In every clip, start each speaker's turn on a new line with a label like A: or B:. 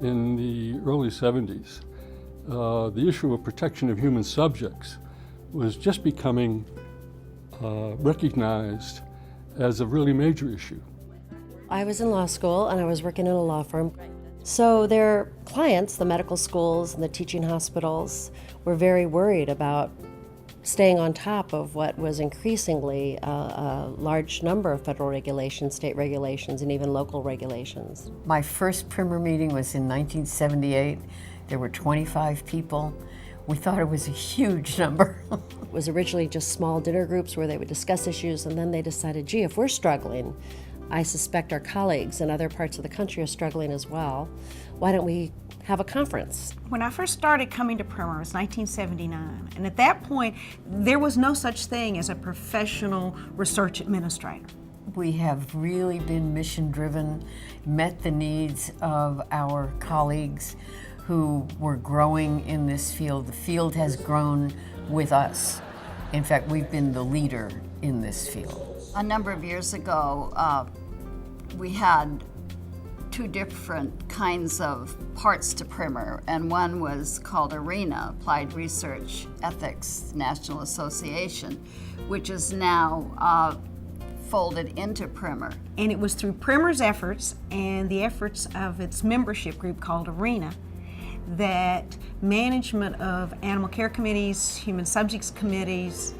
A: in the early 70s, the issue of protection of human subjects was just becoming recognized as a really major issue.
B: I was in law school and I was working in a law firm. So their clients, the medical schools and the teaching hospitals, were very worried about staying on top of what was increasingly a large number of federal regulations, state regulations, and even local regulations.
C: My first PRIM&R meeting was in 1978. There were 25 people. We thought it was a huge number.
B: It was originally just small dinner groups where they would discuss issues, and then they decided, gee, if we're struggling, I suspect our colleagues in other parts of the country are struggling as well. Why don't we have a conference?
D: When I first started coming to PRIM&R, it was 1979, and at that point, there was no such thing as a professional research administrator.
C: We have really been mission-driven, met the needs of our colleagues who were growing in this field. The field has grown with us. In fact, we've been the leader in this field.
E: A number of years ago, we had two different kinds of parts to PRIM&R, and one was called ARENA, Applied Research Ethics National Association, which is now folded into PRIM&R.
D: And it was through PRIM&R's efforts and the efforts of its membership group called ARENA that management of animal care committees, human subjects committees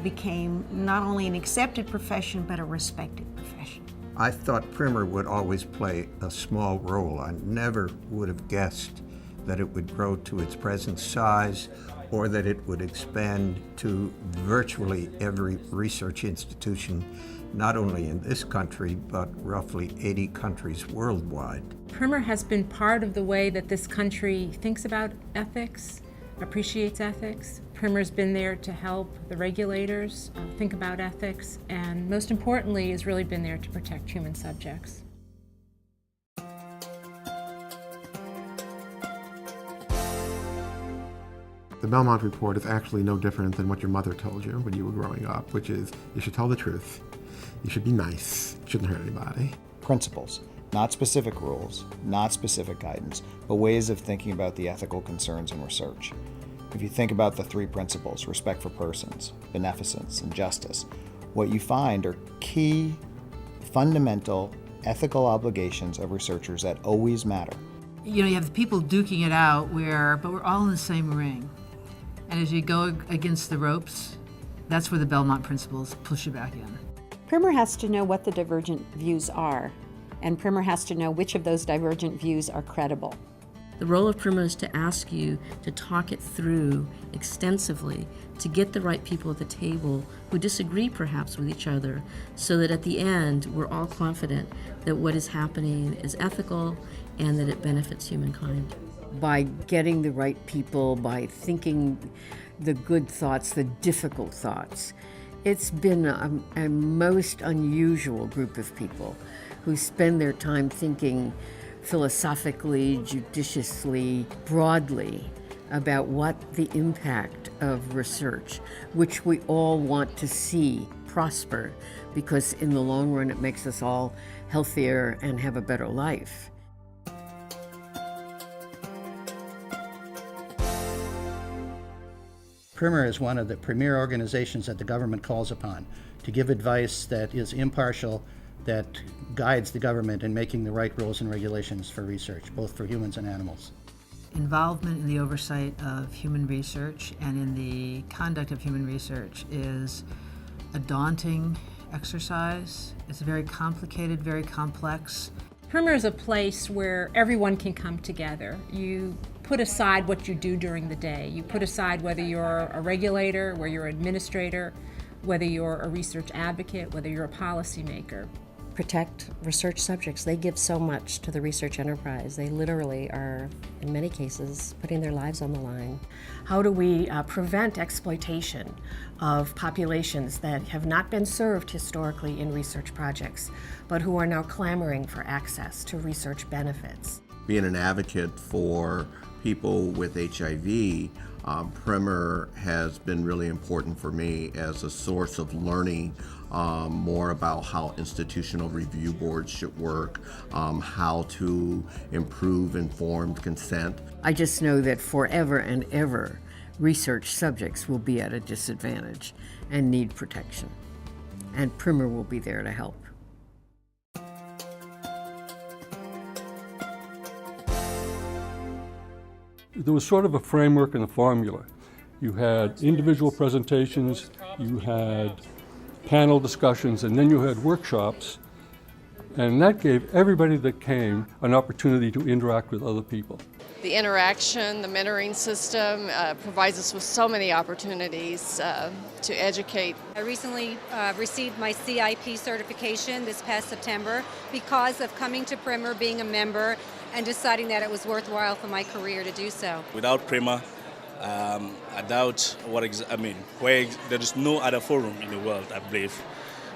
D: became not only an accepted profession, but a respected profession.
F: I thought PRIM&R would always play a small role. I never would have guessed that it would grow to its present size or that it would expand to virtually every research institution, not only in this country, but roughly 80 countries worldwide.
G: PRIM&R has been part of the way that this country thinks about ethics, appreciates ethics. PRIM&R's been there to help the regulators think about ethics, and most importantly, has really been there to protect human subjects.
H: The Belmont Report is actually no different than what your mother told you when you were growing up, which is you should tell the truth, you should be nice, you shouldn't hurt anybody.
I: Principles, not specific rules, not specific guidance, but ways of thinking about the ethical concerns in research. If you think about the three principles, respect for persons, beneficence, and justice, what you find are key, fundamental, ethical obligations of researchers that always matter.
J: You know, you have the people duking it out but we're all in the same ring. And as you go against the ropes, that's where the Belmont principles push you back in.
K: PRIM&R has to know what the divergent views are, and PRIM&R has to know which of those divergent views are credible.
B: The role of PRIM&R is to ask you to talk it through extensively to get the right people at the table who disagree perhaps with each other, so that at the end we're all confident that what is happening is ethical and that it benefits humankind.
C: By getting the right people, by thinking the good thoughts, the difficult thoughts. It's been a most unusual group of people who spend their time thinking philosophically, judiciously, broadly about what the impact of research, which we all want to see prosper, because in the long run it makes us all healthier and have a better life.
L: PRIM&R is one of the premier organizations that the government calls upon to give advice that is impartial, that guides the government in making the right rules and regulations for research, both for humans and animals.
J: Involvement in the oversight of human research and in the conduct of human research is a daunting exercise. It's very complicated, very complex.
G: PRIM&R is a place where everyone can come together. You put aside what you do during the day. You put aside whether you're a regulator, whether you're an administrator, whether you're a research advocate, whether you're a policymaker.
B: Protect research subjects. They give so much to the research enterprise. They literally are, in many cases, putting their lives on the line.
M: How do we prevent exploitation of populations that have not been served historically in research projects, but who are now clamoring for access to research benefits?
N: Being an advocate for people with HIV, PRIM&R has been really important for me as a source of learning more about how institutional review boards should work, how to improve informed consent.
C: I just know that forever and ever, research subjects will be at a disadvantage and need protection. And PRIM&R will be there to help.
A: There was sort of a framework and a formula. You had individual presentations, you had panel discussions, and then you had workshops. And that gave everybody that came an opportunity to interact with other people.
O: The interaction, the mentoring system provides us with so many opportunities to educate.
P: I recently received my CIP certification this past September because of coming to PRIM&R, being a member, and deciding that it was worthwhile for my career to do so.
Q: Without PRIM&R, I doubt where there is no other forum in the world, I believe,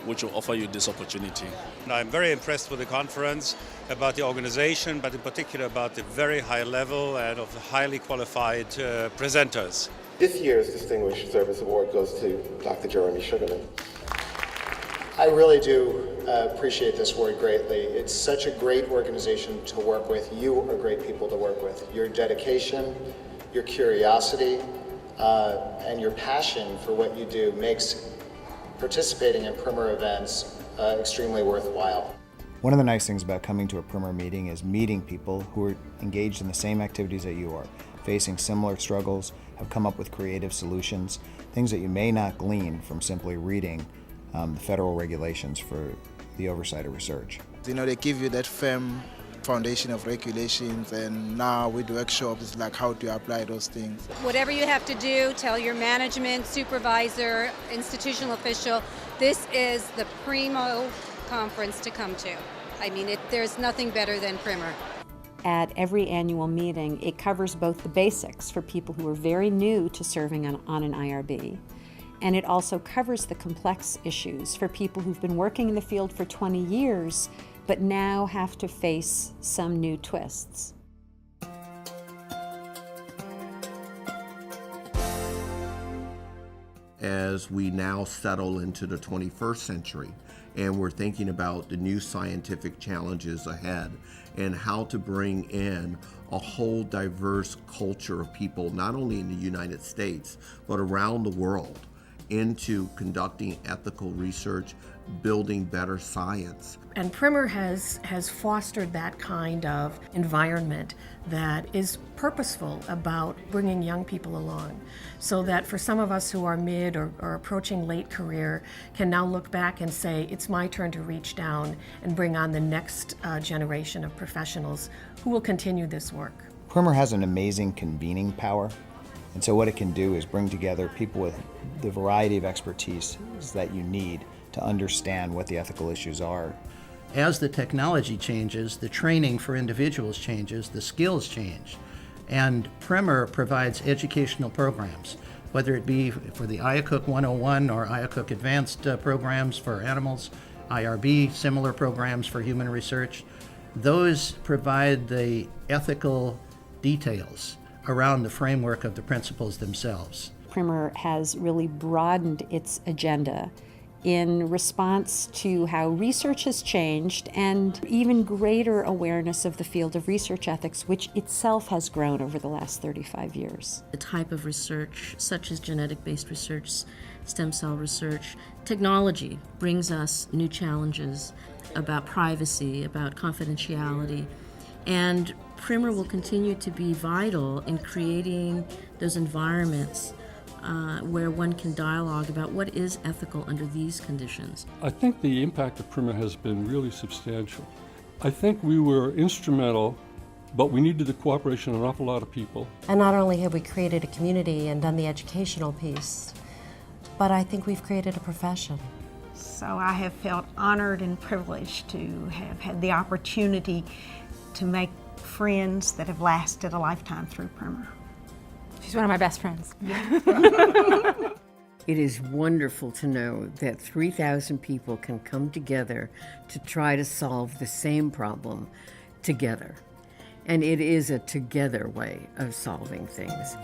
Q: which will offer you this opportunity.
R: I'm very impressed with the conference, about the organization, but in particular about the very high level and of the highly qualified presenters.
H: This year's Distinguished Service Award goes to Dr. Jeremy Sugarman. I really do appreciate this award greatly. It's such a great organization to work with. You are great people to work with. Your dedication, your curiosity, and your passion for what you do makes participating in PRIM&R events extremely worthwhile.
I: One of the nice things about coming to a PRIM&R meeting is meeting people who are engaged in the same activities that you are, facing similar struggles, have come up with creative solutions, things that you may not glean from simply reading the federal regulations for the oversight of research.
S: You know, they give you that firm foundation of regulations, and now with workshops, like how to apply those things.
P: Whatever you have to do, tell your management, supervisor, institutional official, this is the primo conference to come to. I mean, there's nothing better than PRIM&R.
K: At every annual meeting, it covers both the basics for people who are very new to serving on an IRB, and it also covers the complex issues for people who've been working in the field for 20 years but now have to face some new twists.
N: As we now settle into the 21st century and we're thinking about the new scientific challenges ahead and how to bring in a whole diverse culture of people, not only in the United States, but around the world, into conducting ethical research, building better science.
M: And PRIM&R has fostered that kind of environment that is purposeful about bringing young people along, so that for some of us who are mid or approaching late career can now look back and say, it's my turn to reach down and bring on the next generation of professionals who will continue this work.
I: PRIM&R has an amazing convening power, and so what it can do is bring together people with the variety of expertise that you need to understand what the ethical issues are.
L: As the technology changes, the training for individuals changes, the skills change. And PRIM&R provides educational programs, whether it be for the IACUC 101 or IACUC Advanced programs for animals, IRB, similar programs for human research. Those provide the ethical details around the framework of the principles themselves.
K: PRIM&R has really broadened its agenda in response to how research has changed and even greater awareness of the field of research ethics, which itself has grown over the last 35 years.
T: The type of research, such as genetic-based research, stem cell research, technology brings us new challenges about privacy, about confidentiality, and PRIM&R will continue to be vital in creating those environments where one can dialogue about what is ethical under these conditions.
A: I think the impact of PRIM&R has been really substantial. I think we were instrumental, but we needed the cooperation of an awful lot of people.
B: And not only have we created a community and done the educational piece, but I think we've created a profession.
D: So I have felt honored and privileged to have had the opportunity to make friends that have lasted a lifetime through PRIM&R.
G: She's one of my best friends.
C: It is wonderful to know that 3,000 people can come together to try to solve the same problem together. And it is a together way of solving things.